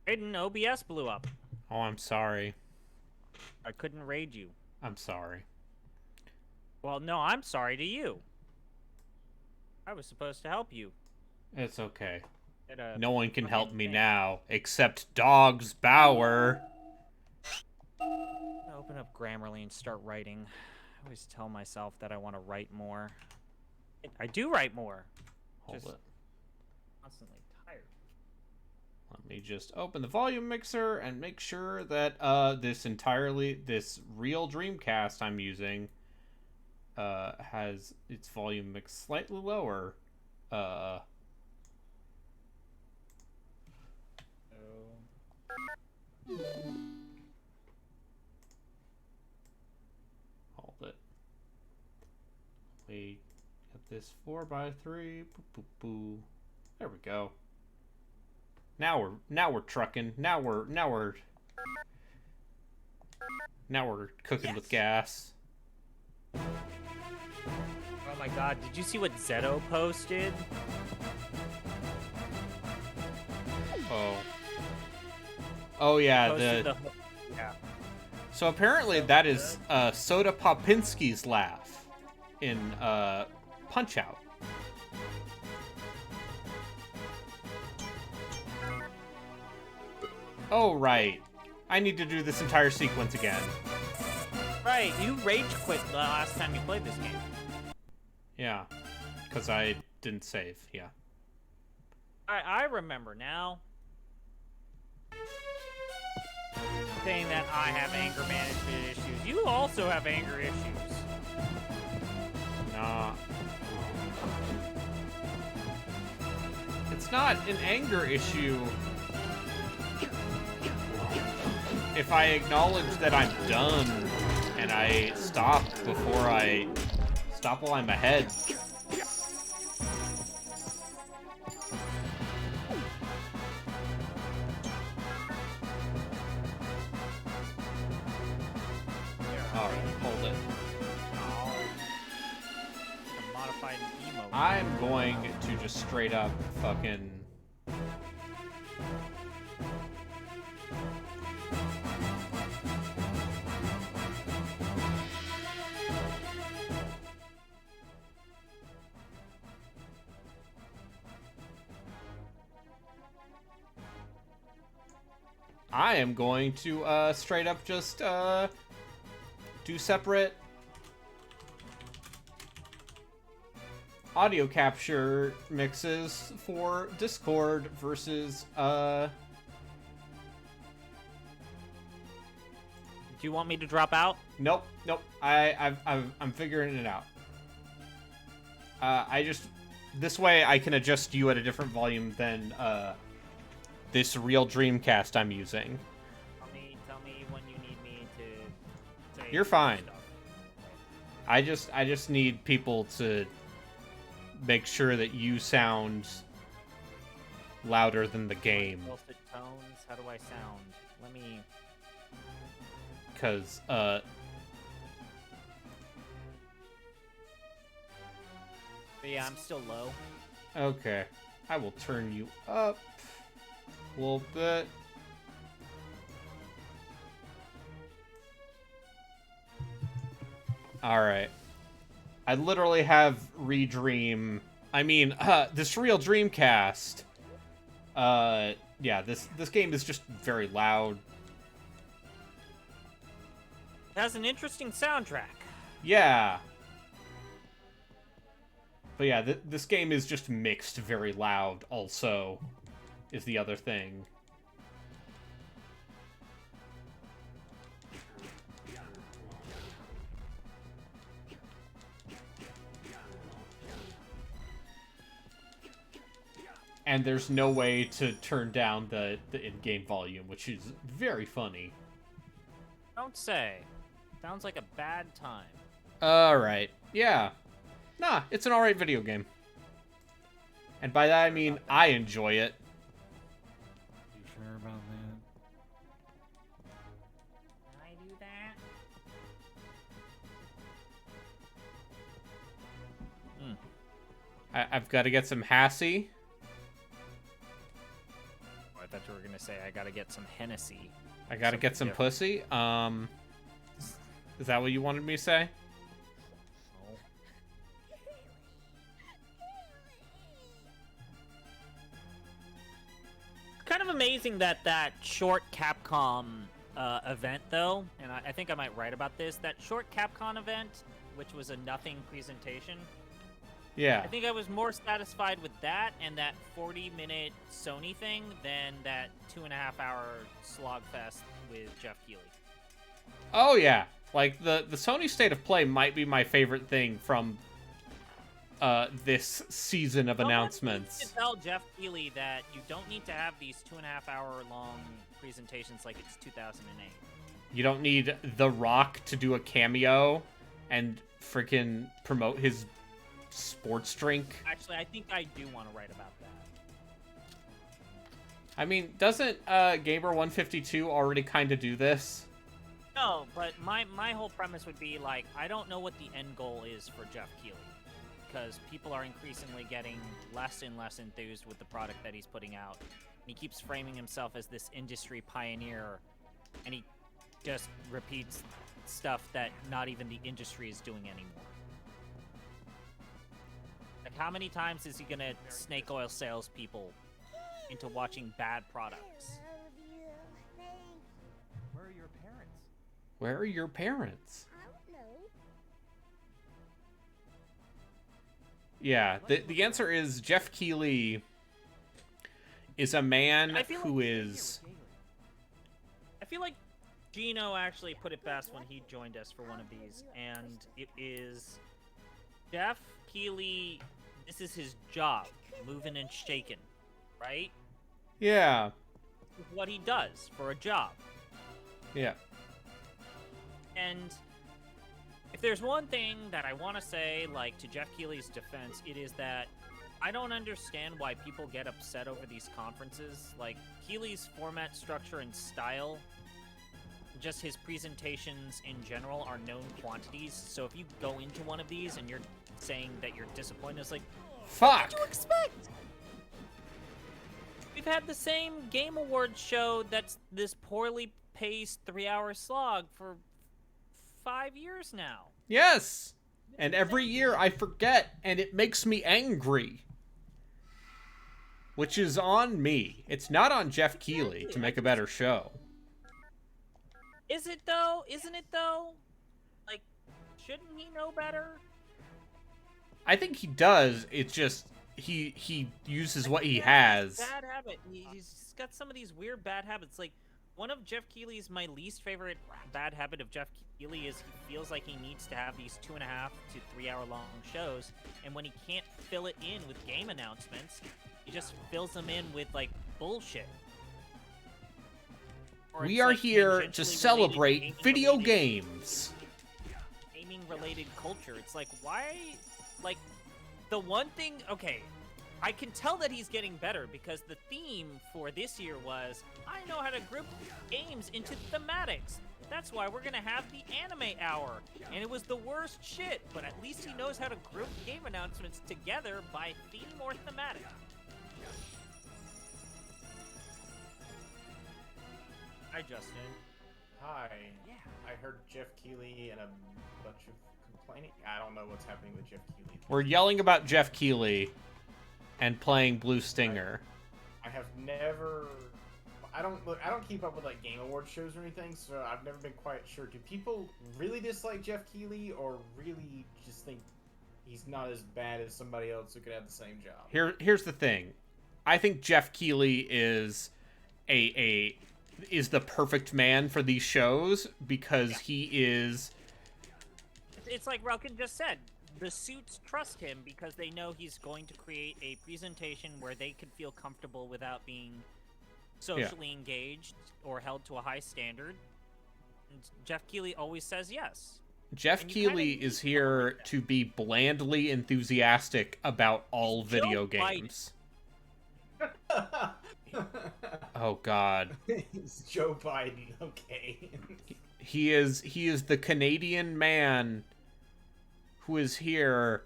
Aiden, OBS blew up. Oh, I'm sorry. I couldn't raid you. I'm sorry. Well, no, I'm sorry to you. I was supposed to help you. It's okay. At a No one can help fucking me thing. now, except Dogs Bauer. I open up Grammarly and start writing. I always tell myself that I want to write more. I do write more. Hold Just it. constantly tired. Let me just open the volume mixer and make sure that this real Dreamcast I'm using has its volume mixed slightly lower. Uh, Hold it. We get this 4x3. Boo, boo, boo. There we go. Now we're trucking. Now we're cooking with gas. Oh my god, did you see what Zeto posted? Oh. Oh yeah, yeah. So apparently that is Soda Popinski's laugh in Punch Out. Oh right. I need to do this entire sequence again. Right, you rage quit the last time you played this game. Yeah. Because I didn't save, yeah. I remember now. Saying that I have anger management issues. You also have anger issues. Nah. It's not an anger issue if I acknowledge that I'm done and I stop while I'm ahead. Alright, hold it. Oh. A modified emo. I'm going to just straight up fucking... I am going to straight up just do separate audio capture mixes for Discord versus Do you want me to drop out? Nope. I'm figuring it out. This way I can adjust you at a different volume than this real Dreamcast I'm using. Tell me when you need me to say You're fine. stuff. I just need people to make sure that you sound louder than the game. Dulcet tones. How do I sound? Let me. Because But yeah, I'm still low. okay, I will turn you up a little bit. Alright. I literally have Redream. I mean, this real Dreamcast. Yeah, this game is just very loud. It has an interesting soundtrack. Yeah. But yeah, this game is just mixed very loud also, is the other thing. And there's no way to turn down the in-game volume, which is very funny. Don't say. Sounds like a bad time. Alright. Yeah. Nah, it's an alright video game. And by that I mean I enjoy it. You sure about that? Can I do that? I've got to get some Hassie. I thought you were gonna gonna say I gotta get some Hennessy. I gotta get some pussy. Is that what you wanted me to say? Oh. Kind of amazing that short Capcom event, though, and I think I might write about this. That short Capcom event, which was a nothing presentation. Yeah. I think I was more satisfied with that and that 40-minute Sony thing than that 2.5-hour slogfest with Jeff Keighley. Oh yeah, like the Sony State of Play might be my favorite thing from this season of announcements. Someone needs to tell Jeff Keighley that you don't need to have these 2.5-hour long presentations like it's 2008. You don't need The Rock to do a cameo and freaking promote his sports drink. Actually, I think I do want to write about that. I mean, doesn't Gamer 152 already kind of do this? No, but my whole premise would be, like, I don't know what the end goal is for Jeff Keighley. Because people are increasingly getting less and less enthused with the product that he's putting out. And he keeps framing himself as this industry pioneer, and he just repeats stuff that not even the industry is doing anymore. Like, how many times is he gonna snake oil salespeople into watching bad products? Where are your parents? Where are your parents? I don't know. Yeah, the answer is Jeff Keighley is a man who is... I feel like Gino actually put it best when he joined us for one of these, and it is Jeff Keighley. This is his job, moving and shaking, right? Yeah. This is what he does for a job. Yeah. And if there's one thing that I want to say, like, to Jeff Keighley's defense, it is that I don't understand why people get upset over these conferences. Like, Keighley's format, structure, and style, just his presentations in general, are known quantities. So if you go into one of these and you're saying that you're disappointed, it's like, Fuck! what did you expect? We've had the same Game Awards show that's this poorly paced 3-hour slog for 5 years now. Yes! And every year I forget, and it makes me angry. Which is on me. It's not on Jeff Keighley to make a better show. Is it though? Isn't it though? Like, shouldn't he know better? I think he does. It's just he uses what he has. Bad habit. He's got some of these weird bad habits. Like, one of Jeff Keighley's, my least favorite bad habit of Jeff Keighley is he feels like he needs to have these 2.5 to 3 hour long shows, and when he can't fill it in with game announcements, he just fills them in with, like, bullshit. Or We it's, are like, here to tangentially celebrate related video gaming-related- games. gaming-related culture. It's like, why? Like, the one thing... Okay, I can tell that he's getting better because the theme for this year was, I know how to group games into thematics. That's why we're gonna have the anime hour. And it was the worst shit, but at least he knows how to group game announcements together by theme or thematic. Hi, Justin. Hi. Yeah. I heard Jeff Keighley and a bunch of complaining. I don't know what's happening with Jeff Keighley. We're yelling about Jeff Keighley and playing Blue Stinger. I have never. I don't keep up with like Game Award shows or anything, so I've never been quite sure. Do people really dislike Jeff Keighley, or really just think he's not as bad as somebody else who could have the same job? Here's the thing. I think Jeff Keighley is is the perfect man for these shows because he is... It's like Relkin just said. The suits trust him because they know he's going to create a presentation where they can feel comfortable without being socially engaged or held to a high standard. And Jeff Keighley always says yes. Jeff And you Keighley kinda is need here someone like that. to be blandly enthusiastic about all He's Joe video Biden. games. Oh God. It's Joe Biden. Okay. He is the Canadian man who is here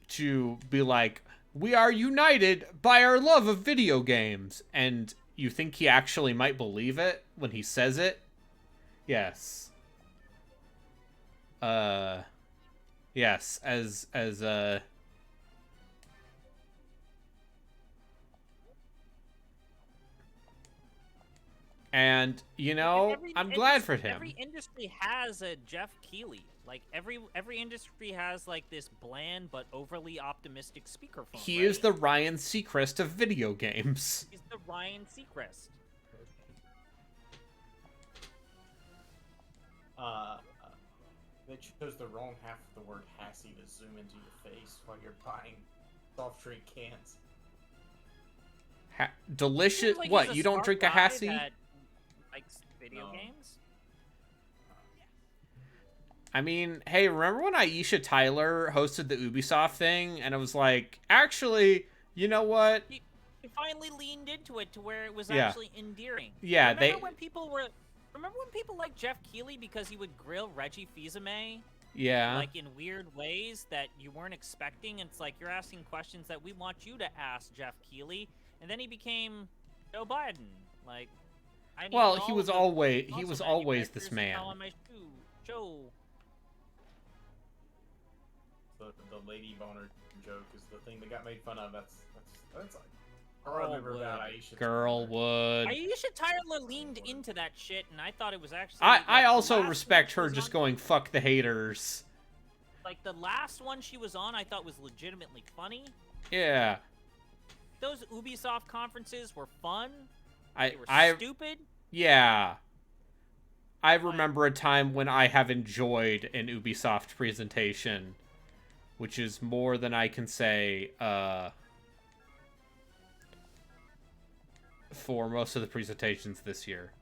to be like, we are united by our love of video games, and you think he actually might believe it when he says it? Yes. Yes, and, you know, I'm glad for him. Every industry has a Jeff Keighley. Like, every industry has, like, this bland but overly optimistic speakerphone, He right? is the Ryan Seacrest of video games. He's the Ryan Seacrest. They chose the wrong half of the word "hassy" to zoom into your face while you're buying soft drink cans. Delicious. Like what? he's You don't smart drink a guy Hassie? that likes video No. games? I mean, hey, remember when Aisha Tyler hosted the Ubisoft thing, and it was like, actually, you know what? He finally leaned into it to where it was Yeah. actually endearing. Yeah, Remember when people liked Jeff Keighley because he would grill Reggie Fils-Aimé Yeah. like in weird ways that you weren't expecting? And it's like you're asking questions that we want you to ask Jeff Keighley, and then he became Joe Biden. Like, I need Well, he all was of the always muscle this manufacturers to man. call on my shoe, Joe. The lady boner joke is the thing that got made fun of. That's like. I Girl remember would. about Aisha. Girl would. Aisha Tyler leaned into that shit, and I thought it was actually. I like, the also last respect one her she was just on- going, fuck the haters. Like, the last one she was on, I thought was legitimately funny. Yeah. Those Ubisoft conferences were fun. I They were stupid. Yeah. I remember a time when I have enjoyed an Ubisoft presentation, which is more than I can say, for most of the presentations this year.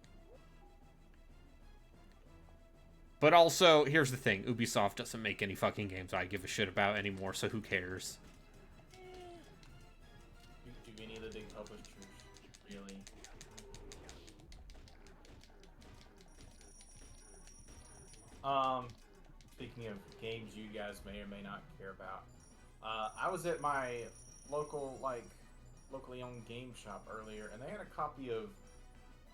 But also, here's the thing. Ubisoft doesn't make any fucking games I give a shit about anymore, so who cares? Do any of the big publishers really? Speaking of games you guys may or may not care about, I was at my locally owned game shop earlier, and they had a copy of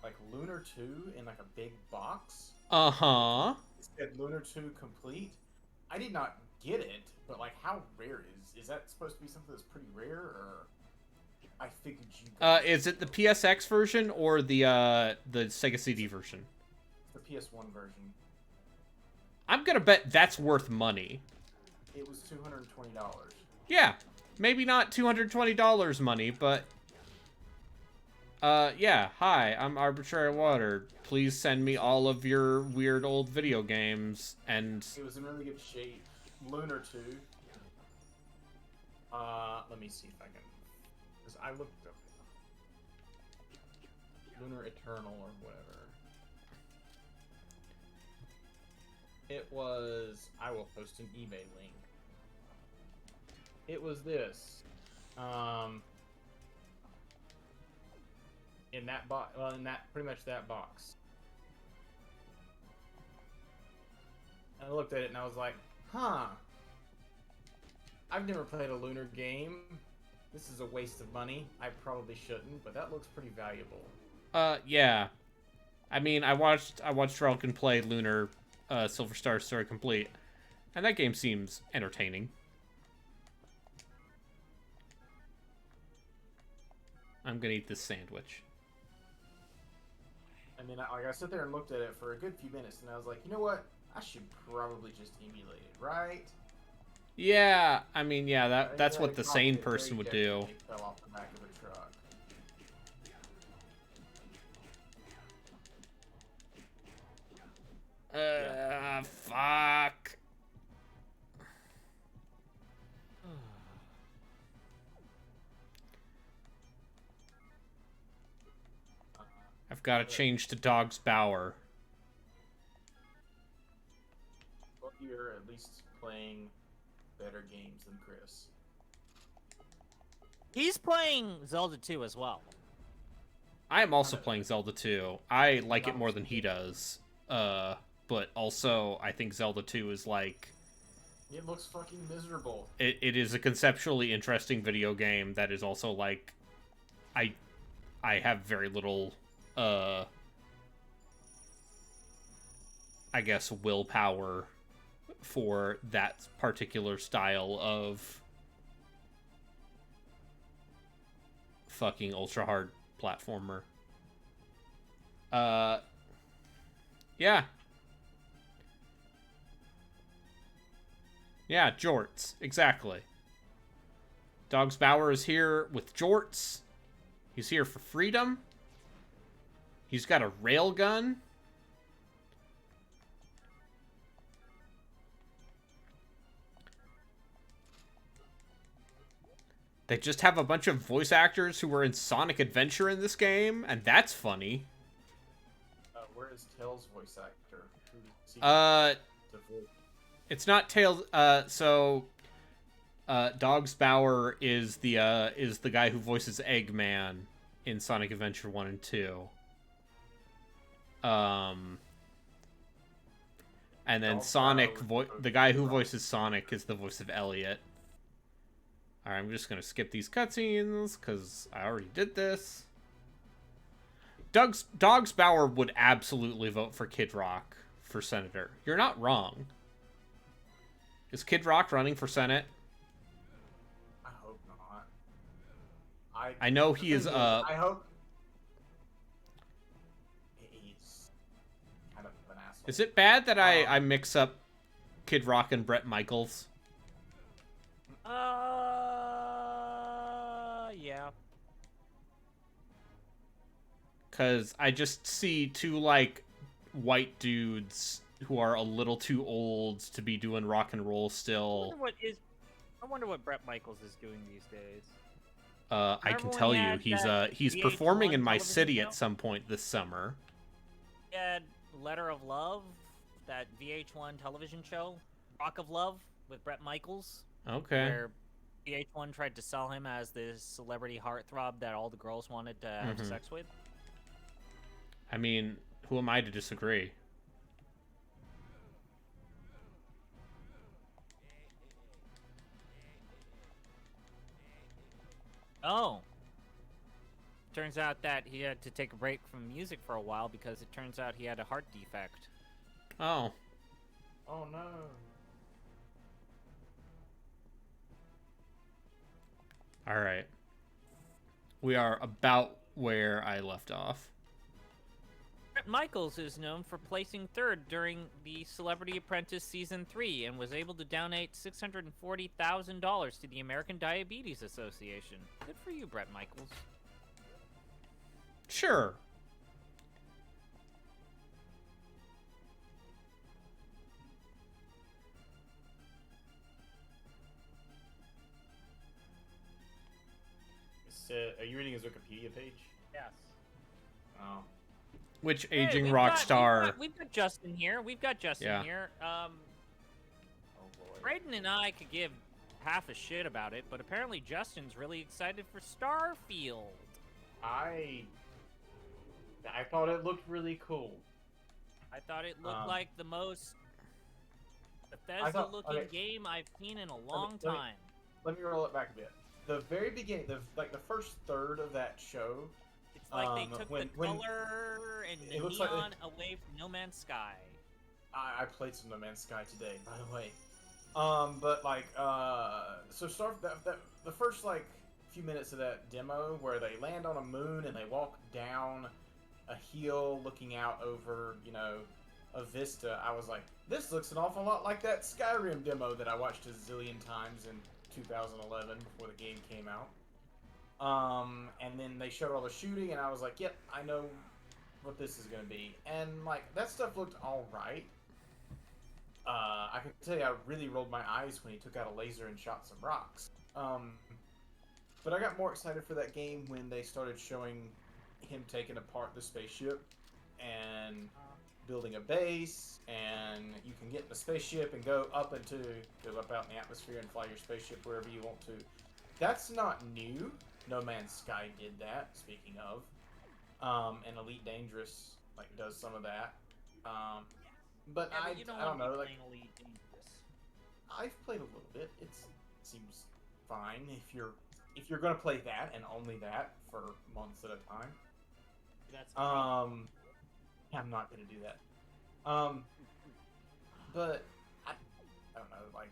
like Lunar 2 in like a big box. Uh-huh. It said Lunar 2 complete. I did not get it, but like, how rare is that supposed to be something that's pretty rare, or I figured you guys Is it the PSX version or the Sega CD version? the PS1 version. I'm gonna bet that's worth money. It was $220. Yeah. Maybe not $220 money, but... yeah. Hi, I'm Arbitrary Water. Please send me all of your weird old video games, and... It was in really good shape. Lunar 2. Let me see if I can... Because I looked up... Lunar Eternal or whatever. It was... I will post an eBay link. It was this. In that box... Well, in that... Pretty much that box. And I looked at it and I was like, huh. I've never played a Lunar game. This is a waste of money. I probably shouldn't, but that looks pretty valuable. Yeah. I mean, I watched Relkin play Lunar, Silver Star Story Complete, and that game seems entertaining. I'm gonna eat this sandwich. I mean, I sat there and looked at it for a good few minutes, and I was like, you know what? I should probably just emulate it, right? Yeah, I mean, yeah, I that's had what a the copy sane that person very would do. definitely fell off the back of a truck. Fuck. I've got to change to Dog's Bower. Well, you're at least playing better games than Chris. He's playing Zelda 2 as well. I am also playing Zelda 2. I like it more than he does. But also, I think Zelda 2 is like... It looks fucking miserable. It is a conceptually interesting video game that is also like... I have very little, I guess, willpower for that particular style of fucking ultra hard platformer. Yeah. Yeah, jorts. Exactly. Dogs Bauer is here with jorts. He's here for freedom. He's got a railgun. They just have a bunch of voice actors who were in Sonic Adventure in this game, and that's funny. Where is Tails' voice actor? Who's he Uh, to voice? it's not Tails. Dogs Bauer is the guy who voices Eggman in Sonic Adventure 1 and 2. And then Dogs Sonic, Bauer the guy who voices Sonic is the voice of Elliot. Alright, I'm just gonna skip these cutscenes, because I already did this. Dogs Bauer would absolutely vote for Kid Rock for senator. You're not wrong. Is Kid Rock running for Senate? I hope not. I know he is, I hope he's kind of an asshole. Is it bad that I mix up Kid Rock and Bret Michaels? Yeah. Because I just see two, like, white dudes who are a little too old to be doing rock and roll still. I wonder what Bret Michaels is doing these days. I Remember can when tell he you, had he's that performing in VH1 my television city show? at some point this summer. He had Letter of Love, that VH1 television show, Rock of Love, with Bret Michaels, Okay. where VH1 tried to sell him as this celebrity heartthrob that all the girls wanted to have Mhm. sex with. I mean, who am I to disagree? Oh. Turns out that he had to take a break from music for a while because it turns out he had a heart defect. Oh. Oh no. Alright. We are about where I left off. Bret Michaels is known for placing third during the Celebrity Apprentice Season 3 and was able to donate $640,000 to the American Diabetes Association. Good for you, Bret Michaels. Sure. Are you reading his Wikipedia page? Yes. Oh. Which Hey, aging rock star? We've got Justin here. Yeah. Oh boy. Braden and I could give half a shit about it, but apparently Justin's really excited for Starfield. I thought it looked really cool. I thought it looked like the most thought- Bethesda-looking okay. game I've seen in a long let me- time. Let me roll it back a bit. The very beginning, the first third of that show, It's like they took when- the color and the it looks like neon away from No Man's Sky. I played some No Man's Sky today, by the way. But like, so the first like few minutes of that demo where they land on a moon and they walk down a hill looking out over, you know, a vista, I was like, this looks an awful lot like that Skyrim demo that I watched a zillion times in 2011 before the game came out. And then they showed all the shooting, and I was like, yep, I know what this is going to be. And, like, that stuff looked alright. I can tell you I really rolled my eyes when he took out a laser and shot some rocks. But I got more excited for that game when they started showing him taking apart the spaceship and building a base, and you can get in the spaceship and go up out in the atmosphere and fly your spaceship wherever you want to. That's not new. No Man's Sky did that, speaking of. And Elite Dangerous does some of that. But Yeah, I but you don't know. Like, Elite Dangerous. I've played a little bit. It seems fine if you're if you're gonna play that and only that for months at a time, That's I'm not gonna do that. But I don't know, like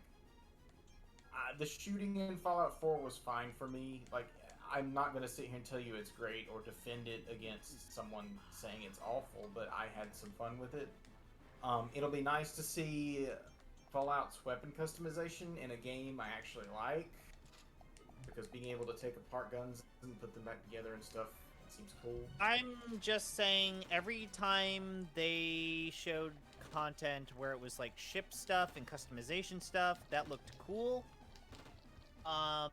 the shooting in Fallout 4 was fine for me. Like, I'm not gonna sit here and tell you it's great or defend it against someone saying it's awful, but I had some fun with it. It'll be nice to see Fallout's weapon customization in a game I actually like, because being able to take apart guns and put them back together and stuff seems cool. I'm just saying, every time they showed content where it was like ship stuff and customization stuff, that looked cool. I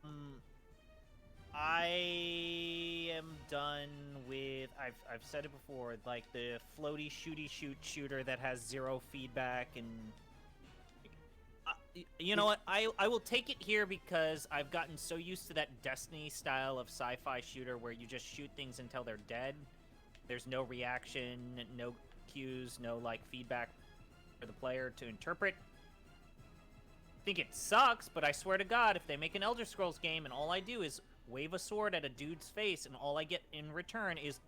am done with. I've said it before, like the floaty shooty shooter that has zero feedback and. You know what? I will take it here because I've gotten so used to that Destiny style of sci-fi shooter where you just shoot things until they're dead. There's no reaction, no cues, no like feedback for the player to interpret. I think it sucks, but I swear to God, if they make an Elder Scrolls game and all I do is wave a sword at a dude's face and all I get in return is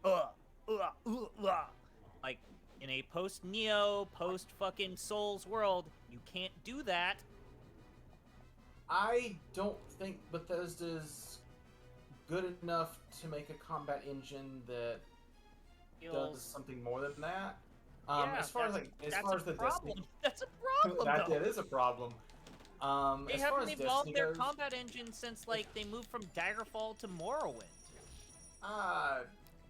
like in a post-Neo, post-fucking Souls world, you can't do that. I don't think Bethesda's good enough to make a combat engine that does something more than that. As far as the problem. Destiny, That's a problem. that is a problem. They as far haven't as evolved Destiny their goes, combat engine since like they moved from Daggerfall to Morrowind.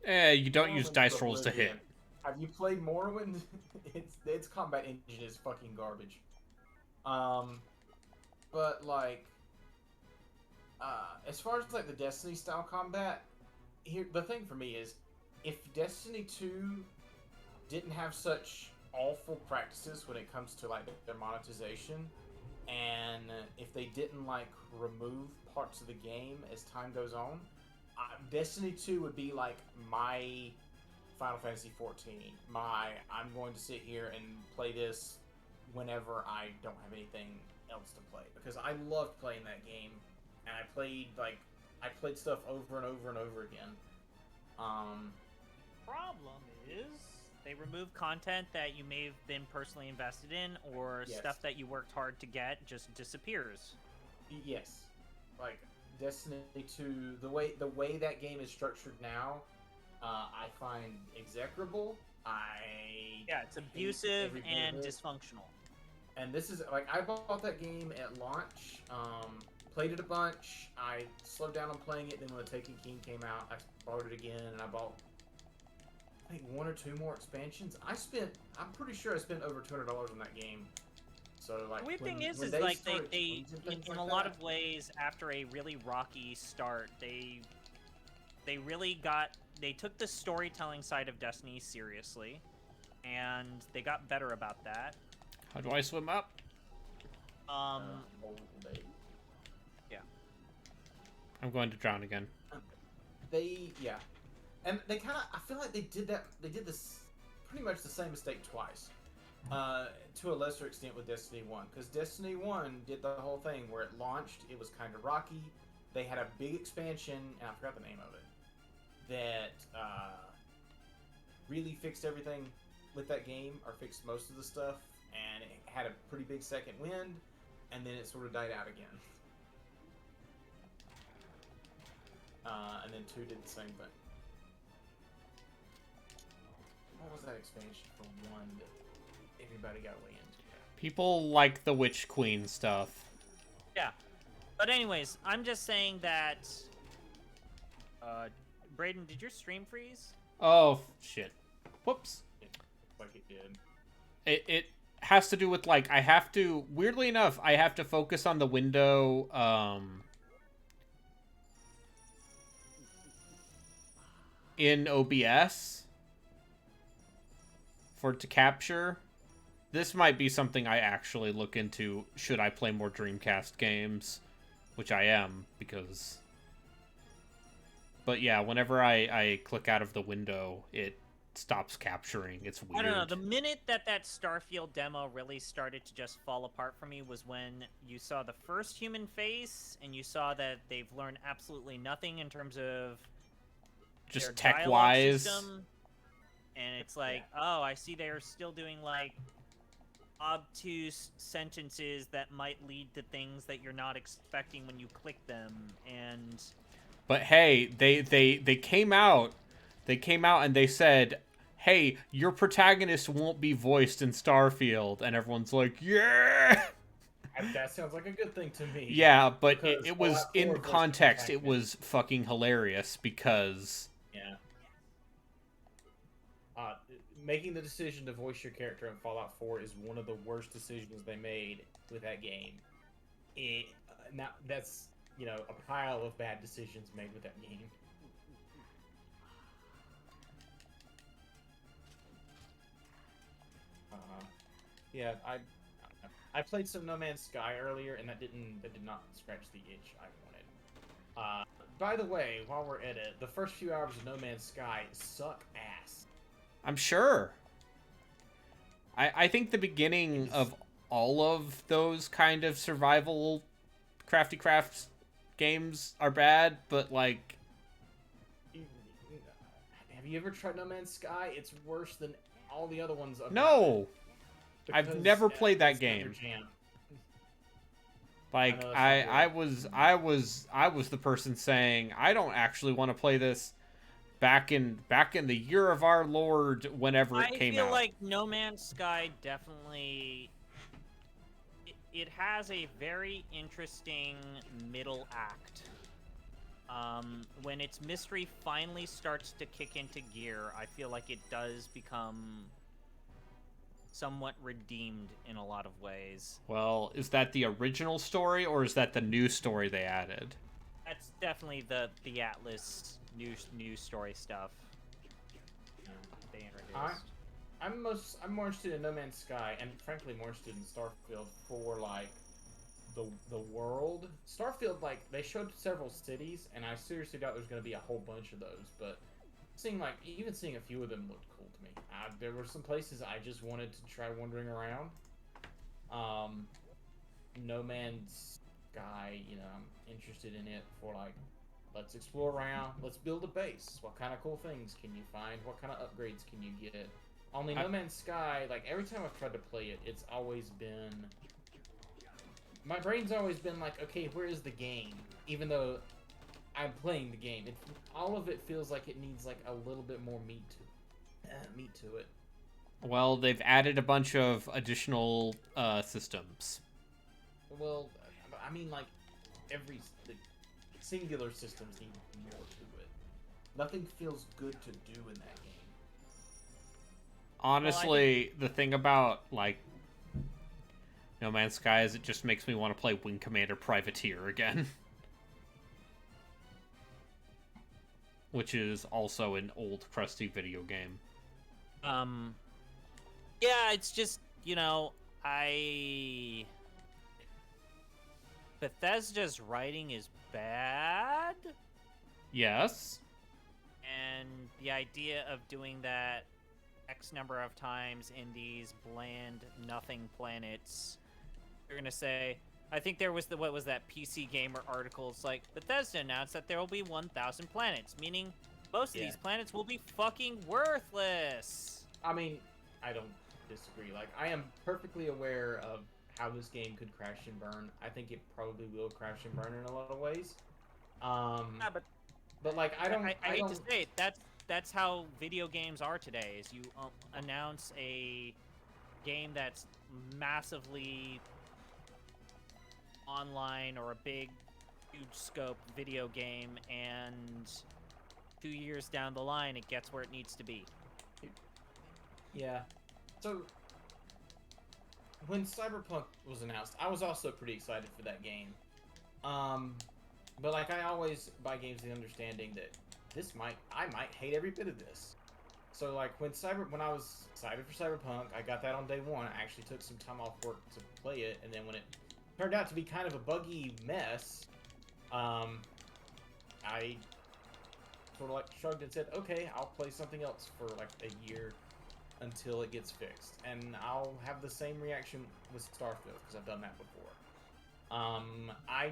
You don't use Morrowind's dice rolls to oblivion. hit. Have you played Morrowind? its combat engine is fucking garbage. But like, as far as like the Destiny style combat, here the thing for me is, if Destiny 2 didn't have such awful practices when it comes to like their monetization, and if they didn't like remove parts of the game as time goes on, Destiny 2 would be like my Final Fantasy 14. I'm going to sit here and play this whenever I don't have anything else to play, because I loved playing that game, and I played stuff over and over and over again. Problem is they remove content that you may have been personally invested in, or Yes. stuff that you worked hard to get just disappears. Yes, like Destiny 2, the way that game is structured now, I find execrable. It's hate abusive every bit and of it. dysfunctional. And this is like, I bought that game at launch, played it a bunch. I slowed down on playing it. Then when the Taken King came out, I bought it again, and I bought, I think, 1 or 2 more expansions. I'm pretty sure I spent over $200 on that game. So like, The weird when- thing is when like started they changing things in like a lot that- of ways, after a really rocky start, they took the storytelling side of Destiny seriously, and they got better about that. How do I swim up? Yeah. I'm going to drown again. And they kind of, I feel like they did this pretty much the same mistake twice, to a lesser extent with Destiny 1, because Destiny 1 did the whole thing where it launched, it was kind of rocky, they had a big expansion, and I forgot the name of it, that really fixed everything with that game, or fixed most of the stuff, and it had a pretty big second wind, and then it sort of died out again. And then 2 did the same thing. What was that expansion for 1 that everybody got way into? People like the Witch Queen stuff. Yeah. But anyways, I'm just saying that Braden, did your stream freeze? Oh, shit. Whoops. Like it did. It has to do with, like, I have to, weirdly enough, I have to focus on the window, in OBS for it to capture. This might be something I actually look into. Should I play more Dreamcast games? Which I am, because... But yeah, whenever I click out of the window, it stops capturing. It's weird. I don't know. The minute that Starfield demo really started to just fall apart for me was when you saw the first human face, and you saw that they've learned absolutely nothing in terms of just their tech dialogue wise. system. And it's like, oh, I see they're still doing like obtuse sentences that might lead to things that you're not expecting when you click them. And But hey, they came out. They came out and they said, "Hey, your protagonist won't be voiced in Starfield," and everyone's like, "Yeah." That sounds like a good thing to me. Yeah, but Because it was Fallout 4 in voiced the context. It protagonist. was fucking hilarious because Yeah. Making the decision to voice your character in Fallout 4 is one of the worst decisions they made with that game. That's, a pile of bad decisions made with that game. Yeah, I played some No Man's Sky earlier, and that did not scratch the itch I wanted. By the way, while we're at it, the first few hours of No Man's Sky suck ass. I'm sure. I think the beginning of all of those kind of survival crafty crafts games are bad, but like, have you ever tried No Man's Sky? It's worse than all the other ones. no, I've Because, never played that it's not your game. jam. Like, I know that's not I was the person saying I don't actually want to play this back in the year of our Lord, whenever it came out. I feel like No Man's Sky definitely it has a very interesting middle act. When its mystery finally starts to kick into gear, I feel like it does become somewhat redeemed in a lot of ways. Well, is that the original story, or is that the new story they added? That's definitely the Atlas new story stuff they introduced. I'm more interested in No Man's Sky, and frankly more interested in Starfield for like the world. Starfield, like, they showed several cities, and I seriously doubt there's going to be a whole bunch of those, but seeing a few of them looked cool to me. There were some places I just wanted to try wandering around. No Man's Sky, I'm interested in it for like, let's explore around, let's build a base. What kind of cool things can you find? What kind of upgrades can you get? Only No Man's Sky, like, every time I've tried to play it, it's always been... My brain's always been like, okay, where is the game? Even though I'm playing the game. All of it feels like it needs, like, a little bit more meat to it. Well, they've added a bunch of additional systems. Well, I mean, like, the singular systems need more to it. Nothing feels good to do in that game. Honestly, the thing about, like, No Man's Sky is it just makes me want to play Wing Commander Privateer again. Which is also an old, crusty video game. Yeah, it's just, Bethesda's writing is bad. Yes. And the idea of doing that X number of times in these bland nothing planets, you're gonna say, I think there was what was that PC Gamer article? It's like, Bethesda announced that there will be 1,000 planets, meaning most of these planets will be fucking worthless. I mean, I don't disagree. Like, I am perfectly aware of how this game could crash and burn. I think it probably will crash and burn in a lot of ways. Yeah, but like, I hate to say it, that's how video games are today. Is you announce a game that's massively online or a big, huge scope video game, and 2 years down the line, it gets where it needs to be. Yeah. So, when Cyberpunk was announced, I was also pretty excited for that game. But like, I always buy games with the understanding that I might hate every bit of this. So like, when I was excited for Cyberpunk, I got that on day one. I actually took some time off work to play it, and then when it turned out to be kind of a buggy mess, I sort of like shrugged and said, okay, I'll play something else for like a year until it gets fixed, and I'll have the same reaction with Starfield because I've done that before. I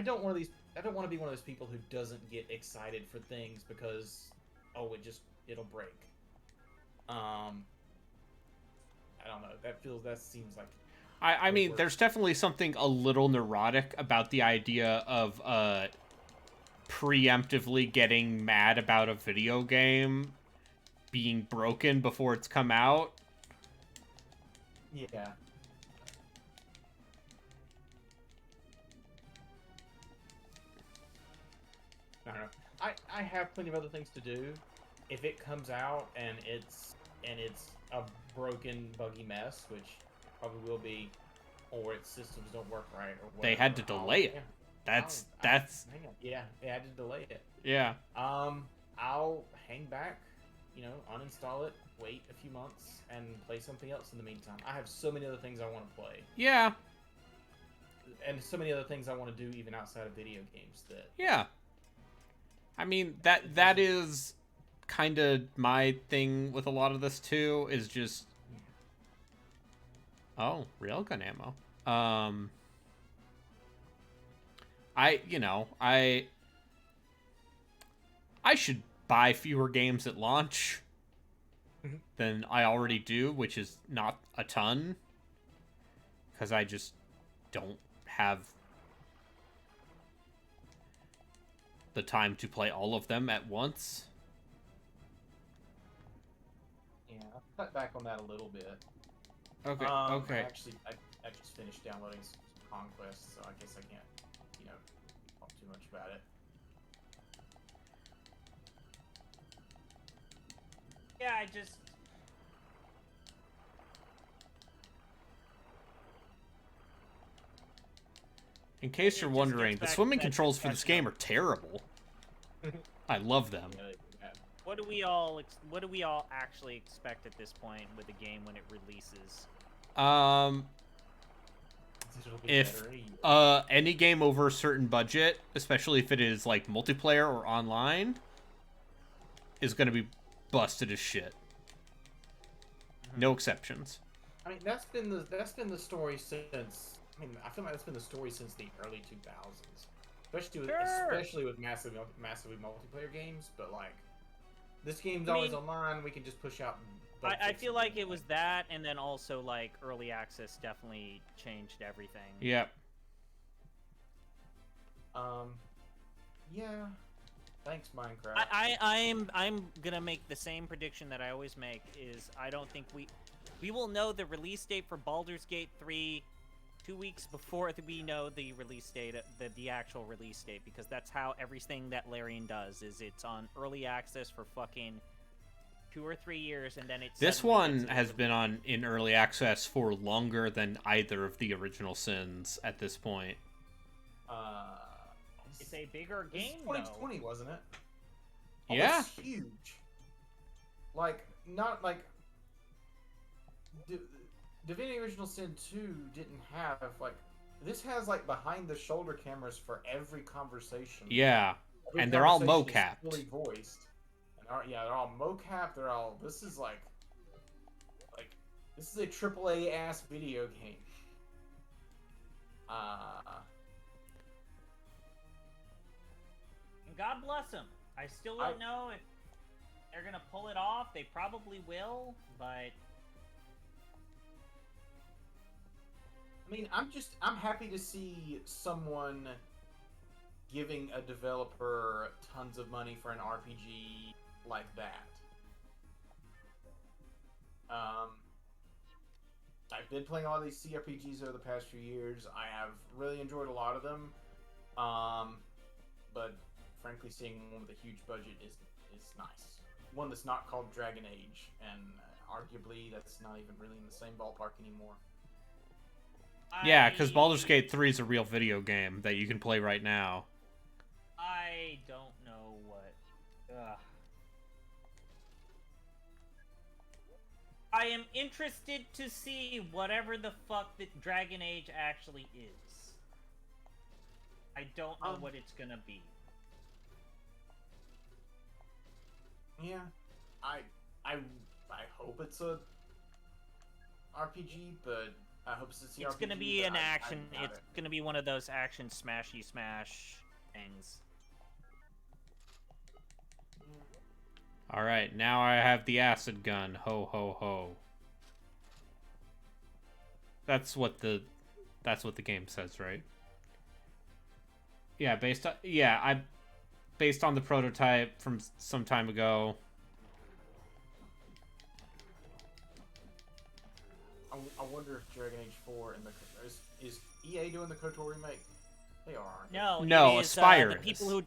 don't want to be one of those people who doesn't get excited for things because it'll break. I don't know. That seems like. I mean, there's definitely something a little neurotic about the idea of preemptively getting mad about a video game being broken before it's come out. Yeah. I don't know. I have plenty of other things to do. If it comes out and it's a broken, buggy mess, which it probably will be, or its systems don't work right, or whatever, They had to delay it. That's hang on. Yeah, they had to delay it. yeah. I'll hang back, uninstall it, wait a few months, and play something else in the meantime. I have so many other things I want to play. Yeah. And so many other things I want to do even outside of video games that. Yeah. I mean, that is kind of my thing with a lot of this too, is just railgun ammo. I should buy fewer games at launch than I already do, which is not a ton, because I just don't have the time to play all of them at once. Yeah, I've cut back on that a little bit. Okay. I just finished downloading some Conquest, so I guess I can't, talk too much about it. Yeah, I just. In case you're wondering, the swimming controls for this game of- are terrible. I love them. What do we all actually expect at this point with a game when it releases? It'll be If better. any game over a certain budget, especially if it is like multiplayer or online, is going to be busted as shit. No exceptions. I mean, that's been the story since. I mean, I feel like that's been the story since the early 2000s, especially with massively multiplayer games. But like, this game's always online. We can just push out. I feel like it was that, and then also like early access definitely changed everything. Yep. Yeah. Thanks, Minecraft. I'm gonna make the same prediction that I always make. Is I don't think we will know the release date for Baldur's Gate 3 2 weeks before we know the release date, the actual release date, because that's how everything that Larian does. Is it's on early access for fucking 2 or 3 years, and then it's. This one has been in early access for longer than either of the original Sins at this point. It's a bigger game, though. 2020, wasn't it? Yeah. It's huge. Like, not like. Divinity Original Sin 2 didn't have, like. This has, like, behind the shoulder cameras for every conversation. Yeah. Every and they're all conversation mocapped. is fully voiced. And they're all mocapped. This is like. This is a AAA ass video game. God bless them. I still don't know if they're gonna pull it off. They probably will, but. I mean, I'm happy to see someone giving a developer tons of money for an RPG like that. I've been playing a lot of these CRPGs over the past few years. I have really enjoyed a lot of them. But frankly, seeing one with a huge budget is nice. One that's not called Dragon Age, and arguably that's not even really in the same ballpark anymore. Yeah, because Baldur's Gate 3 is a real video game that you can play right now. I don't know what. I am interested to see whatever the fuck that Dragon Age actually is. I don't know what it's gonna be. Yeah, I I I hope it's a RPG, but I hope it's a CRPG. It's gonna be but an action. I doubt It's it. gonna be one of those action smashy smash things. All right, now I have the acid gun. Ho ho ho. That's what the game says, right? Yeah, based on the prototype from some time ago. I wonder if Dragon Age 4 and is EA doing the KOTOR remake? They are. Aren't they? No, No, it is Aspire the people is. who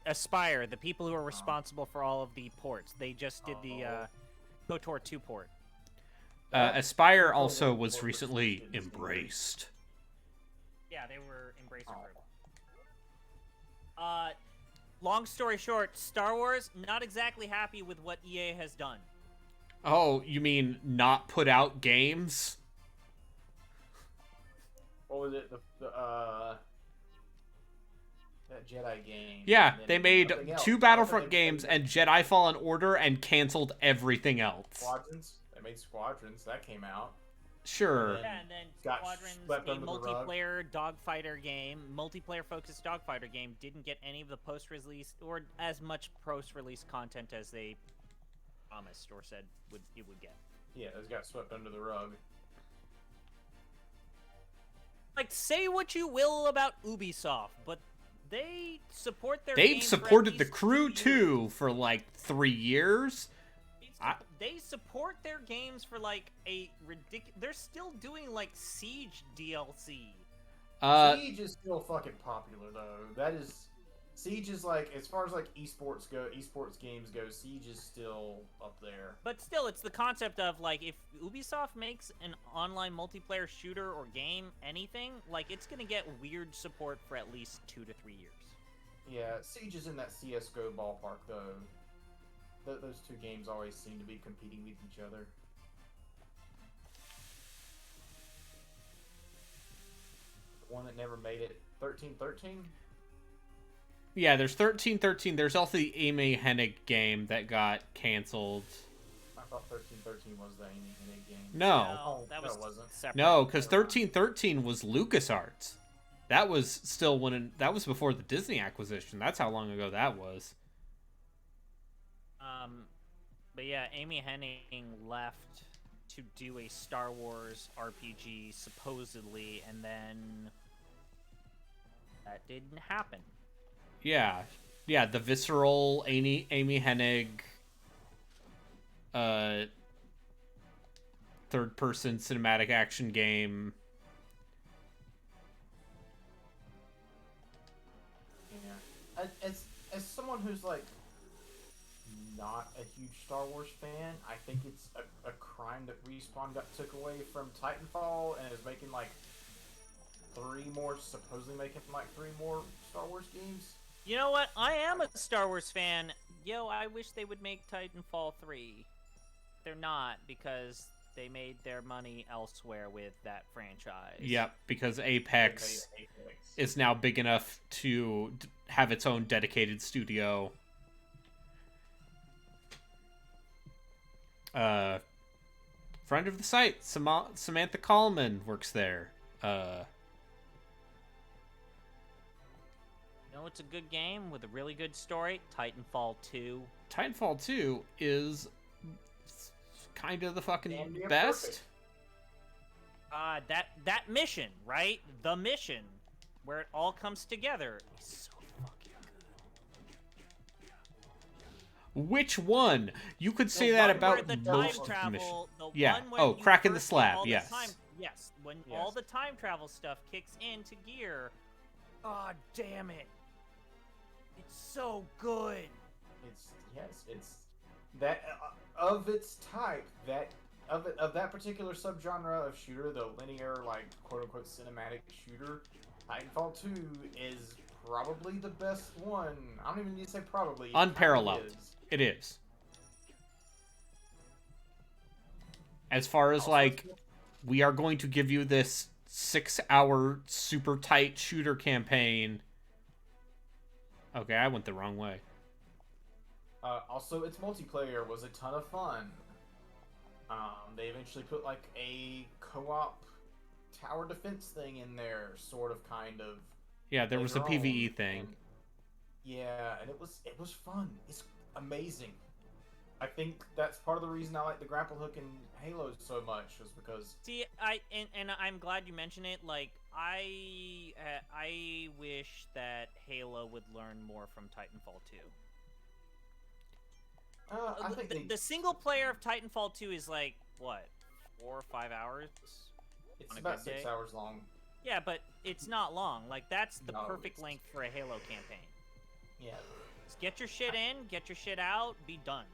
Aspire, the people who are responsible for all of the ports. They just did the KOTOR 2 port. Aspire That's also probably was what recently didn't seem very- embraced. Yeah, they were Embracer Oh. Group. Long story short, Star Wars not exactly happy with what EA has done. Oh, you mean not put out games? What was it? That Jedi game. Yeah, and then they made nothing else. 2 What Battlefront did they games make? and Jedi Fallen Order and canceled everything else. Squadrons. They made Squadrons. That came out. Sure. And Yeah, and then got Squadrons, swept a under the rug. multiplayer dogfighter game, multiplayer-focused dogfighter game, didn't get any of the post-release or as much post-release content as they promised or said it would get. Yeah, those got swept under the rug. Like, say what you will about Ubisoft, but they support their They've games for at supported the least Crew 2 years. 2 for like 3 years. They support their games for like a ridiculous. They're still doing like Siege DLC. Siege is still fucking popular though. That is, Siege is like, as far as like esports games go, Siege is still up there. But still, it's the concept of like if Ubisoft makes an online multiplayer shooter or game, anything, like it's gonna get weird support for at least 2 to 3 years. Yeah, Siege is in that CS:GO ballpark though. Those two games always seem to be competing with each other. The one that never made it, 1313. Yeah, there's 1313. There's also the Amy Hennig game that got canceled. I thought 1313 was the Amy Hennig game. No. Oh, that no, was it wasn't. separate. No, because Never mind. 1313 was LucasArts. That was still that was before the Disney acquisition. That's how long ago that was. But yeah, Amy Hennig left to do a Star Wars RPG supposedly, and then that didn't happen. Yeah, the visceral Amy Hennig, third-person cinematic action game. Yeah. As someone who's like not a huge Star Wars fan, I think it's a crime that Respawn took away from Titanfall and is making like supposedly making like 3 more Star Wars games. You know what? I am a Star Wars fan. Yo, I wish they would make Titanfall 3. They're not, because they made their money elsewhere with that franchise. Yep, because Apex They made Apex. is now big enough to have its own dedicated studio. Friend of the site, Samantha Coleman works there. You know, it's a good game with a really good story. Titanfall 2. Titanfall 2 is kind of the fucking Damn near best. perfect. That mission, right? The mission, where it all comes together, is so fucking good. Which one? You could say The that one about where the most time the travel, mission. the Yeah. one when Oh, you cracking the first get slab. all the Yes. yes, when Yes. all the time travel stuff kicks into gear. God damn it! It's so good. It's that of its type, of that particular subgenre of shooter, the linear, like, quote unquote cinematic shooter. Titanfall 2 is probably the best one. I don't even need to say probably. It Unparalleled. kinda is. It is. As far as Also, like, we are going to give you this 6-hour super tight shooter campaign. Okay, I went the wrong way. Also, its multiplayer was a ton of fun. They eventually put like a co-op tower defense thing in there, sort of, kind of. Yeah, there was a later PvE on, thing. and yeah, and it was fun. It's amazing. I think that's part of the reason I like the grapple hook in Halo so much, is because See, and I'm glad you mentioned it. Like, I wish that Halo would learn more from Titanfall 2. I think The single player of Titanfall 2 is like what, 4 or 5 hours? it's on a about good 6 day? hours long. Yeah, but it's not long. Like, that's the No, perfect it's- length for a Halo campaign. Yeah. Just get your shit in, get your shit out, be done.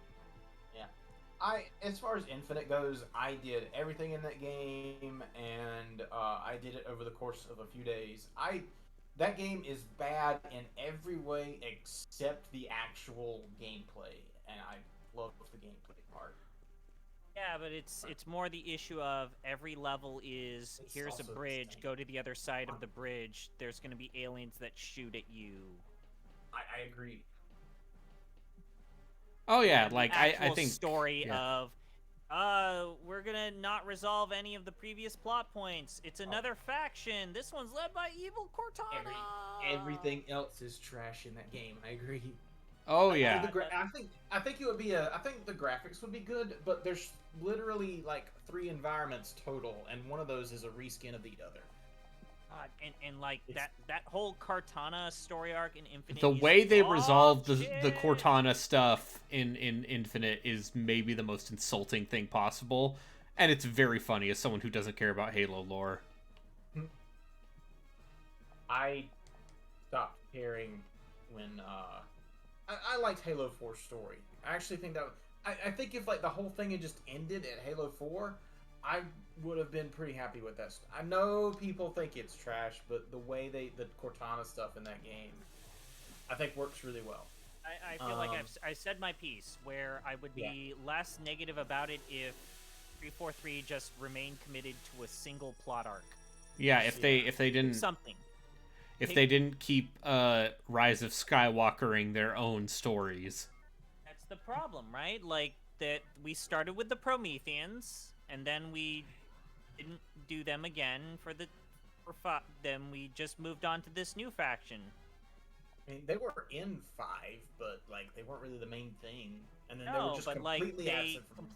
As far as Infinite goes, I did everything in that game, and I did it over the course of a few days. That game is bad in every way except the actual gameplay, and I love the gameplay part. Yeah, but it's more the issue of every level is, It's here's a also bridge, insane. go to the other side of the bridge. There's gonna be aliens that shoot at you. I agree. Oh yeah, And like the I actual think story yeah. of, we're gonna not resolve any of the previous plot points. It's another faction. This one's led by evil Cortana. Everything else is trash in that game. I agree. Oh yeah. I think it would be I think the graphics would be good, but there's literally like 3 environments total, and one of those is a reskin of the other. God, and like that whole Cortana story arc in Infinite. The is way they dog resolve the shit. Cortana stuff in Infinite is maybe the most insulting thing possible, and it's very funny as someone who doesn't care about Halo lore. I stopped caring when I liked Halo 4's story. I actually think that I think if like the whole thing had just ended at Halo 4, I would have been pretty happy with that. I know people think it's trash, but the way the Cortana stuff in that game, I think works really well. I feel like I said my piece, where I would be less negative about it if 343 just remained committed to a single plot arc. Yeah, if they didn't Something. they didn't keep Rise of Skywalkering their own stories. That's the problem, right? Like, that we started with the Prometheans, and then we didn't do them again then we just moved on to this new faction. I mean, they were in 5, but like they weren't really the main thing. And then they No, were just but like completely absent from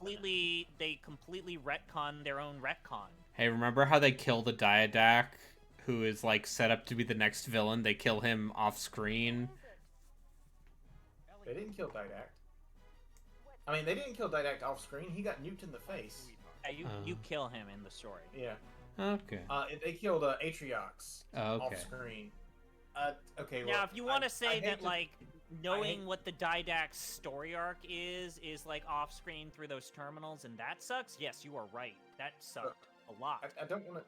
they completely retconned their own retcon. Hey, remember how they kill the Diadac, who is like set up to be the next villain? They kill him off screen. They didn't kill Didact. I mean, they didn't kill Didact off screen. He got nuked in the face. Yeah, you kill him in the story. Yeah. Okay. They killed Atriox Okay. off screen. Okay. Now, look, if you want to I say hate that, to- like, knowing what the Didac story arc is like off screen through those terminals, and that sucks. Yes, you are right. That sucked a lot. I don't want to.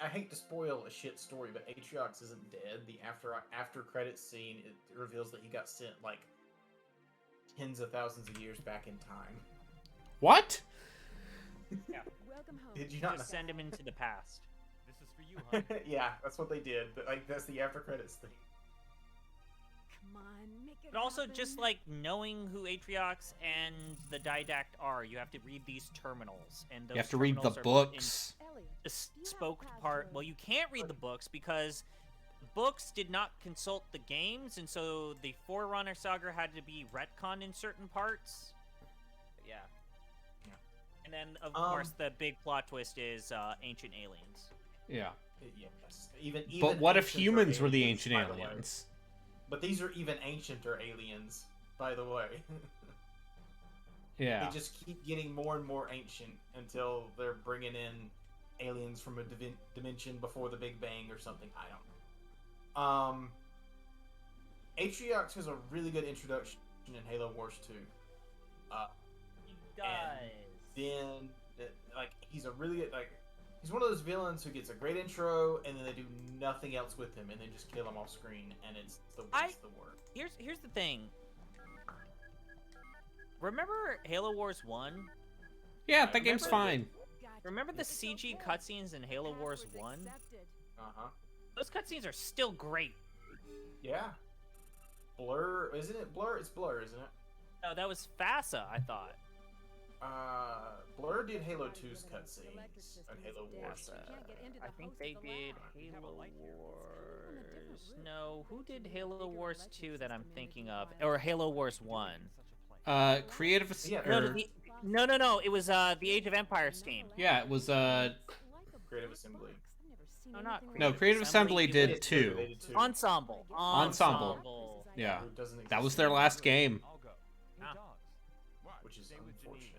I hate to spoil a shit story, but Atriox isn't dead. The after credits scene, it reveals that he got sent like tens of thousands of years back in time. What? Welcome home. Did you not? Just send him into the past. This is for you, huh? Yeah, that's what they did. But like, that's the after credits thing. Come on, make it But also, happen. just like knowing who Atriox and the Didact are, you have to read these terminals, and those You have to read the terminals are put in books. Elliot, the do you have spoke a part. password? Well, you can't read the books because the books did not consult the games, and so the Forerunner saga had to be retconned in certain parts. But yeah. And then, of course, the big plot twist is ancient aliens. Yeah. Yes. Even But what if ancienter humans were the aliens, ancient by the way. aliens? But these are even ancienter aliens, by the way. Yeah. They just keep getting more and more ancient until they're bringing in aliens from a dimension before the Big Bang or something. I don't know. Atriox has a really good introduction in Halo Wars 2. He does. Then, like, he's a really good, like, he's one of those villains who gets a great intro and then they do nothing else with him and then just kill him off screen, and it's the worst. Here's the thing. Remember Halo Wars 1? Yeah, that game's fine. Gotcha. Remember the It's CG okay. cutscenes in Halo Wars Password's 1? accepted. Uh-huh. Those cutscenes are still great. Yeah. Blur, isn't it Blur? It's Blur, isn't it? No, that was FASA, I thought. Blur did Halo 2's cutscenes and Halo Wars. I think they did Halo Wars. No, who did Halo Wars 2 that I'm thinking of? Or Halo Wars 1? Creative. Yeah, No. It was the Age of Empires team. Yeah, it was Creative Assembly. No, not No, Creative Assembly It did was two. They did 2. Ensemble. Ensemble. Yeah, Who doesn't exist that was their anymore, last game. which is unfortunate.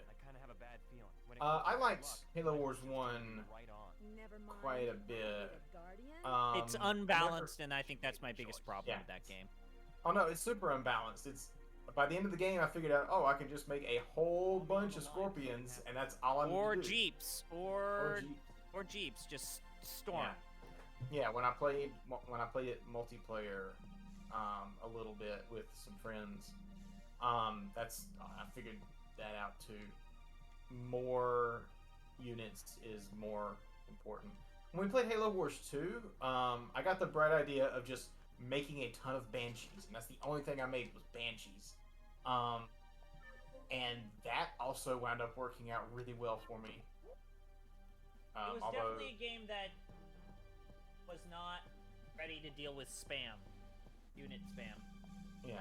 I liked Halo Wars 1 quite a bit. It's unbalanced, and I think that's my biggest problem with that game. Oh no, it's super unbalanced. It's by the end of the game, I figured out, oh, I can just make a whole bunch of scorpions, and that's all I need Or to do. Jeeps. Or Jeeps. Just storm. Yeah, when I played it multiplayer, a little bit with some friends, I figured that out too. More units is more important. When we played Halo Wars 2, I got the bright idea of just making a ton of Banshees, and that's the only thing I made was Banshees. And that also wound up working out really well for me. It was definitely a game that was not ready to deal with spam. Unit spam. Yeah.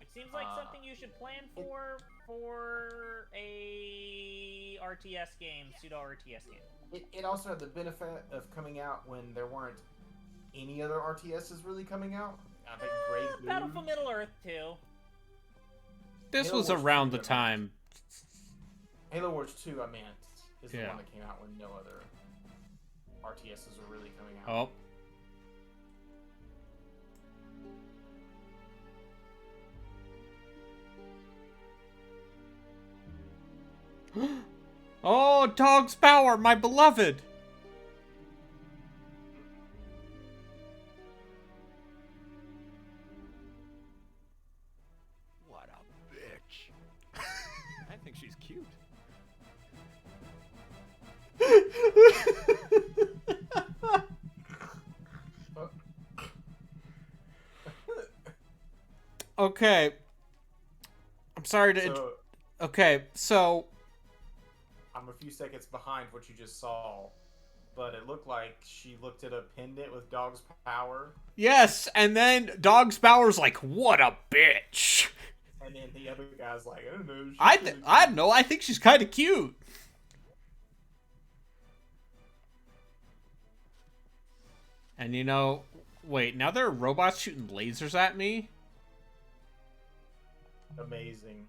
It seems like something you should plan for a RTS game, pseudo RTS game. It also had the benefit of coming out when there weren't any other RTSs really coming out. I think Grey Battlefield Middle Earth 2. This Halo was Wars around 2, the time. Halo Wars 2, I meant, is the Yeah. one that came out when no other RTSs were really coming out. Oh. Oh, Dog's Power, my beloved. What a bitch. I think she's cute. Okay. I'm sorry to... So, Okay, so... I'm a few seconds behind what you just saw, but it looked like she looked at a pendant with Dog's Power, Yes, and then Dog's Power's like, what a bitch. and then the other guy's like, I don't know. I don't know, I think she's kind of cute. And you know, wait, now there are robots shooting lasers at me? Amazing.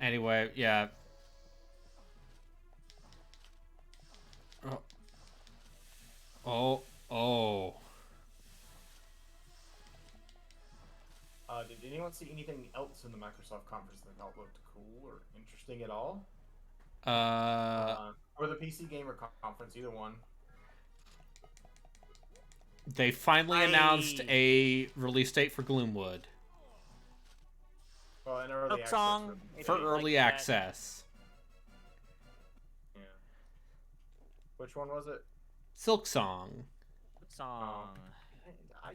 Anyway, yeah. Oh. Did anyone see anything else in the Microsoft conference that thought looked cool or interesting at all? Or the PC Gamer conference, either one. They finally announced a release date for Gloomwood. Well, in early access. Song, For early access. Yeah. Which one was it? Silk Song. Song. I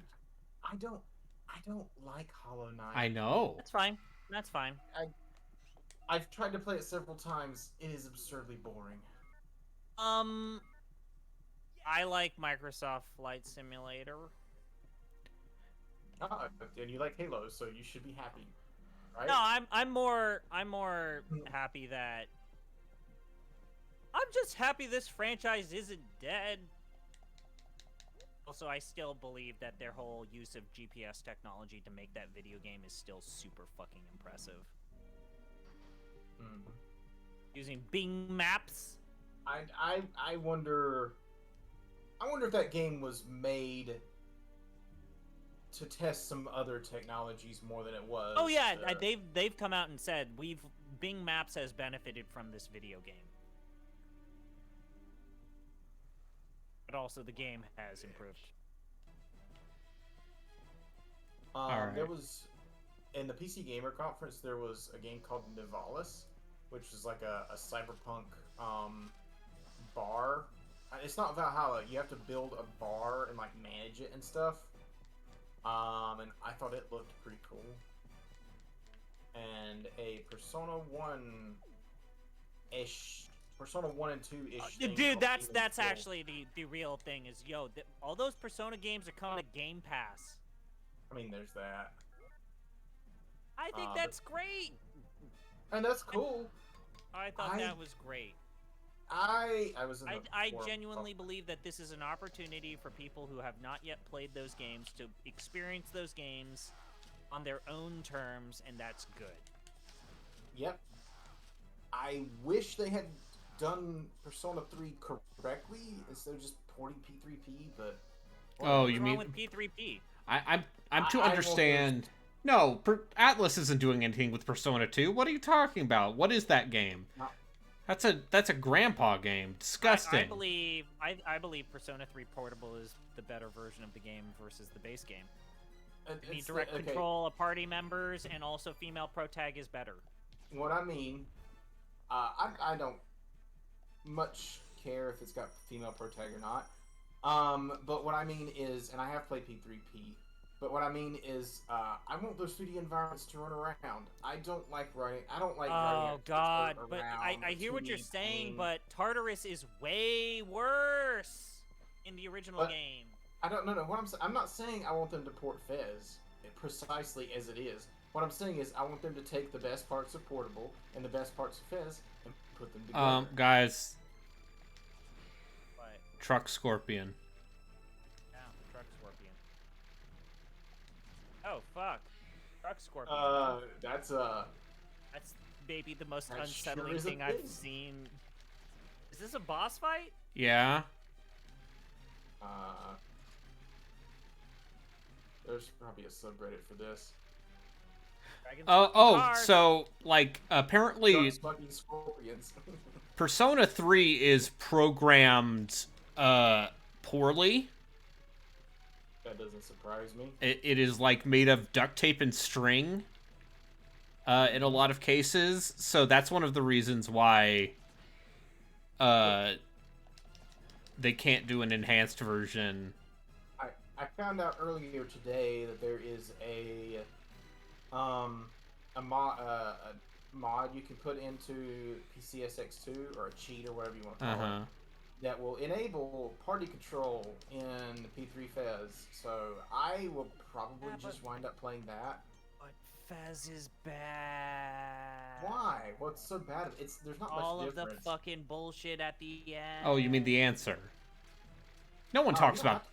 don't like Hollow Knight. I know. That's fine. That's fine. I've tried to play it several times. It is absurdly boring. I like Microsoft Flight Simulator. And you like Halo, so you should be happy, right? No, I'm more happy that I'm just happy this franchise isn't dead. Also, I still believe that their whole use of GPS technology to make that video game is still super fucking impressive. Using Bing Maps. I wonder if that game was made to test some other technologies more than it was. Oh yeah, they've come out and said Bing Maps has benefited from this video game. But also the game has improved. Alright. There was, in the PC Gamer conference, there was a game called Nivalis, which is like a cyberpunk bar It's not Valhalla. You have to build a bar and like manage it and stuff. And I thought it looked pretty cool. And a Persona 1-ish, Persona 1 and 2-ish thing Dude, called that's Demon's Souls. actually the real thing. Is all those Persona games are coming to Game Pass. I mean, there's that. I think that's great. And that's cool. I thought that was great. I was in the I forum. genuinely believe that this is an opportunity for people who have not yet played those games to experience those games on their own terms, and that's good. Yep. I wish they had done Persona 3 correctly instead of just porting P3P, but... Oh, What's you wrong mean... with P3P? I'm to understand... No, Atlas isn't doing anything with Persona 2. What are you talking about? What is that game? That's a grandpa game. Disgusting. I believe Persona 3 Portable is the better version of the game versus the base game. You need direct control of party members, and also female protag is better. What I mean, I don't much care if it's got female protag or not. But what I mean is, and I have played P3P, but what I mean is, I want those 3D environments to run around. I don't like running. Oh God! But I hear what you're saying, but Tartarus is way worse in the original game. I don't know. I'm not saying I want them to port Fez precisely as it is. What I'm saying is I want them to take the best parts of Portable and the best parts of Fez and put them together. Guys. What? Truck Scorpion. Yeah, Truck Scorpion. Oh fuck! Truck Scorpion. That's maybe the most that unsettling sure is a thing I've thing. seen. Is this a boss fight? Yeah. There's probably a subreddit for this. So like apparently Fucking scorpions. Persona 3 is programmed poorly. That doesn't surprise me. It is like made of duct tape and string in a lot of cases, so that's one of the reasons why they can't do an enhanced version. I found out earlier today that there is a mod you can put into PCSX2 or a cheat or whatever you want to call it that will enable party control in P3 Fez. So I will probably just wind up playing that. But Fez is bad. Why? What's so bad? There's not all much of difference. the fucking bullshit at the end. Oh, you mean the answer? No one talks about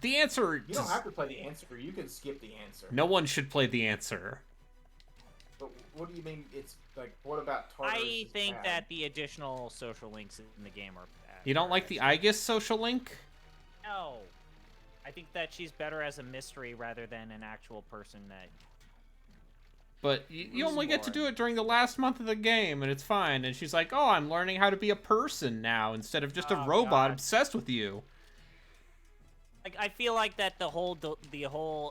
the answer. You don't have to play the answer. You can skip the answer. No one should play the answer. But what do you mean? It's like, what about Tartarus? I think that the additional social links in the game are bad. You don't like the Aegis social link? No. I think that she's better as a mystery rather than an actual person that... But you only get to do it during the last month of the game, and it's fine. And she's like, oh, I'm learning how to be a person now instead of just a robot obsessed with you. Like, I feel like that the whole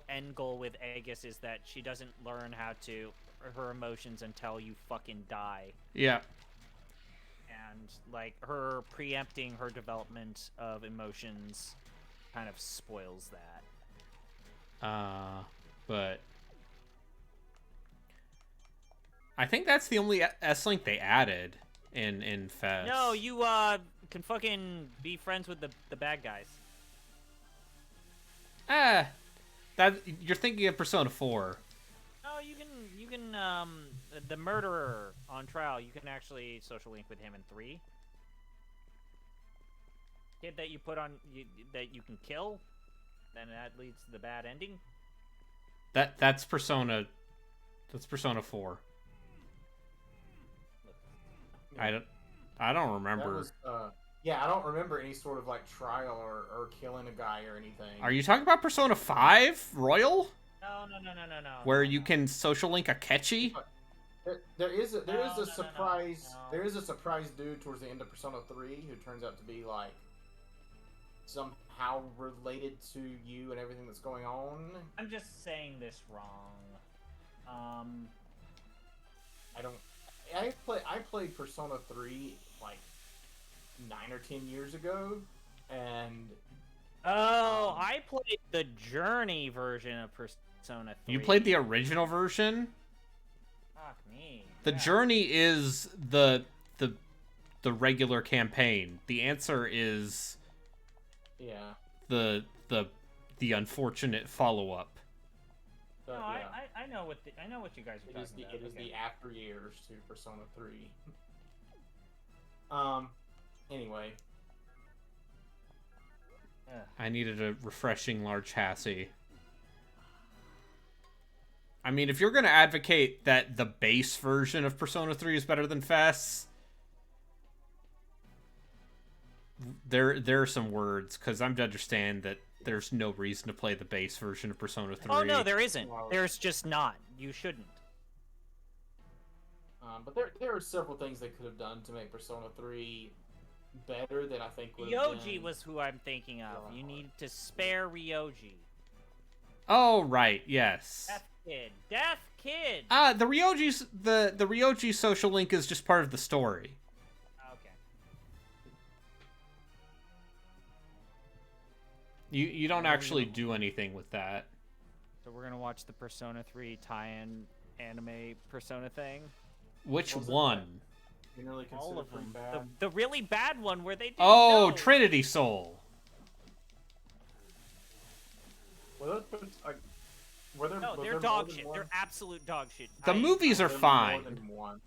end goal with Aegis is that she doesn't learn how to... her emotions until you fucking die. Yeah. And, like, her preempting her development of emotions kind of spoils that. But... I think that's the only S-Link they added in Fez. No, you, can fucking be friends with the bad guys. That you're thinking of Persona 4. No, you can, the murderer on trial, you can actually social link with him in 3. Kid that you put on, that you can kill, then that leads to the bad ending. That's Persona 4. I don't remember. Was, yeah, I don't remember any sort of like trial or killing a guy or anything. Are you talking about Persona 5 Royal? No. Where you can social link a Ketchy? There is a surprise dude towards the end of Persona 3 who turns out to be like somehow related to you and everything that's going on. I'm just saying this wrong. I played Persona 3 like 9 or 10 years ago, and Oh, I played the Journey version of Persona 3. You played the original version? Fuck me. The Yeah. Journey is the regular campaign. The answer is yeah. the unfortunate follow-up. But, No, yeah. I know what I know what you guys are It is talking the about. it is Okay. the after years to Persona 3. Anyway, Ugh. I needed a refreshing large chassis. I mean, if you're going to advocate that the base version of Persona 3 is better than FES, there are some words, because I'm to understand that there's no reason to play the base version of Persona 3. Oh no, there isn't. Well- There's just not. You shouldn't. but there are several things they could have done to make Persona 3 better than I think would have Ryoji been. was who I'm thinking of. Yeah. You need to spare Ryoji. Oh, right, yes. Deaf Kid. Deaf Kid! The Ryoji social link is just part of the story. Okay. You don't actually do anything with that. So we're gonna watch the Persona 3 tie-in anime Persona thing. Which Was it one? Generally All considered of pretty them. bad. The really bad one where they didn't Oh, know. Trinity Soul. Well, were there, No, was they're there dog more than shit. one? They're absolute dog shit. The movies are Was there more fine. than one?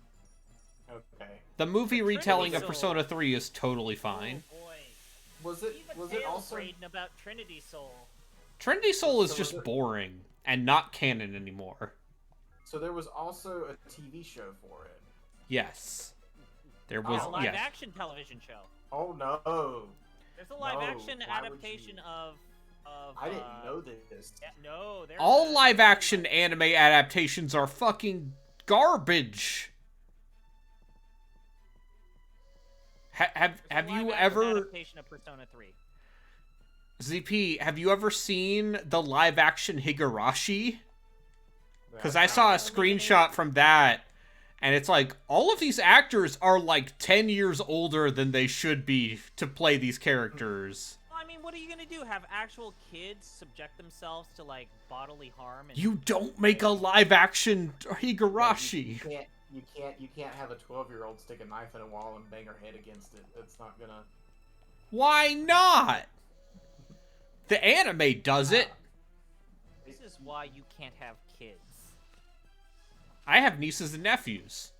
Okay. The movie The retelling Trinity of Soul. Persona 3 is totally fine. Oh boy. Was it Even was it Tales also braiding about Trinity Soul. Trinity Soul is So just was it- boring and not canon anymore. so there was also a TV show for it? Yes. There Oh, was, A live yes. action television show. Oh no. There's a live No, action why would adaptation you? of I didn't know this. Yeah, no, there's All a- live action anime adaptations are fucking garbage. Have there's a have you live action ever adaptation of Persona 3? ZP, have you ever seen the live action Higurashi? Because That I saw a sounds screenshot from that, and it's like, all of these actors are like 10 years older than they should be to play these characters. Well, I mean, what are you gonna do? Have actual kids subject themselves to like bodily harm? And You don't make a live action Higurashi. You can't have a 12-year-old stick a knife in a wall and bang her head against it. It's not gonna. Why not? The anime does it. This is why you can't have kids. I have nieces and nephews.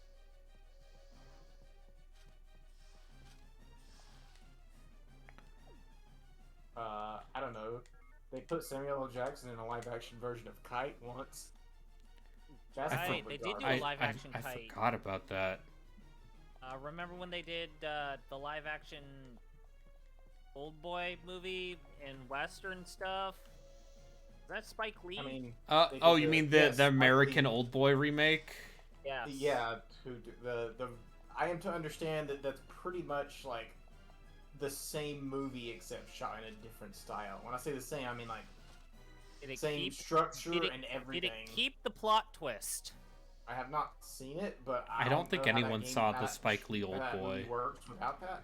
I don't know. They put Samuel L. Jackson in a live-action version of Kite once. That's Right, probably they did do garbage. a live action I Kite. forgot about that. Remember when they did the live action Old Boy movie and Western stuff? Is that Spike Lee? I mean, they Oh, did you the- mean yes, the Spike American Lee. Old Boy remake? yes. Yeah, the I am to understand that that's pretty much like the same movie except shot in a different style. When I say the same, I mean like Did it same keep? structure Did it, and did everything. it keep the plot twist? I have not seen it, but I don't think know how that anyone game- saw the that- Spike Lee Old that Boy. movie worked without that.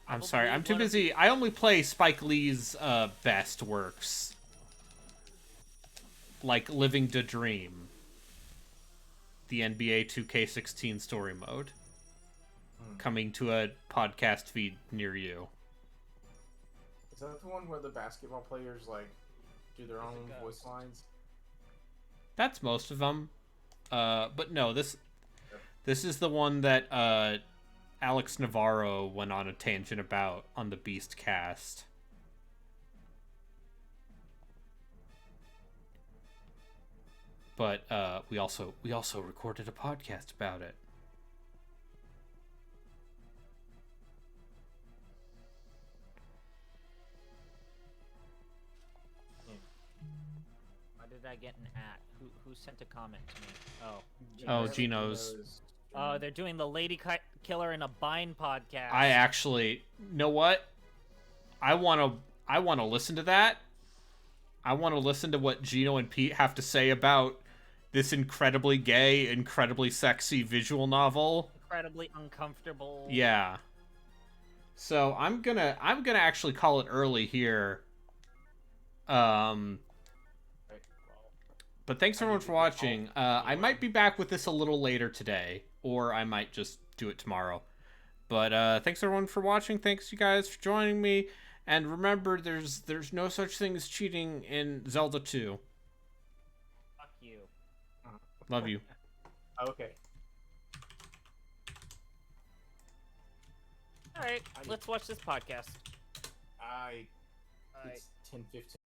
I'm Probably sorry, I'm too one of- busy. I only play Spike Lee's best works. Like Living to Dream. The NBA 2K16 story mode. Coming to a podcast feed near you. Is that the one where the basketball players like do their own goes. voice lines? That's most of them. But no, this is the one that Alex Navarro went on a tangent about on the Beast cast. But we also recorded a podcast about it. Why did I get an at? Who sent a comment to me? Oh, Geno's. Oh, they're doing the Lady Killer in a Bind podcast. I actually, know what? I want to listen to that. I want to listen to what Gino and Pete have to say about this incredibly gay, incredibly sexy visual novel. Incredibly uncomfortable. Yeah. So I'm gonna actually call it early here. Right, well, But thanks I everyone need for to get watching. home I anyway. might be back with this a little later today, or I might just do it tomorrow. But thanks everyone for watching. Thanks you guys for joining me. And remember, there's no such thing as cheating in Zelda 2. Fuck you. Love you. Okay. All right, let's watch this podcast. I. All right. It's 10:15.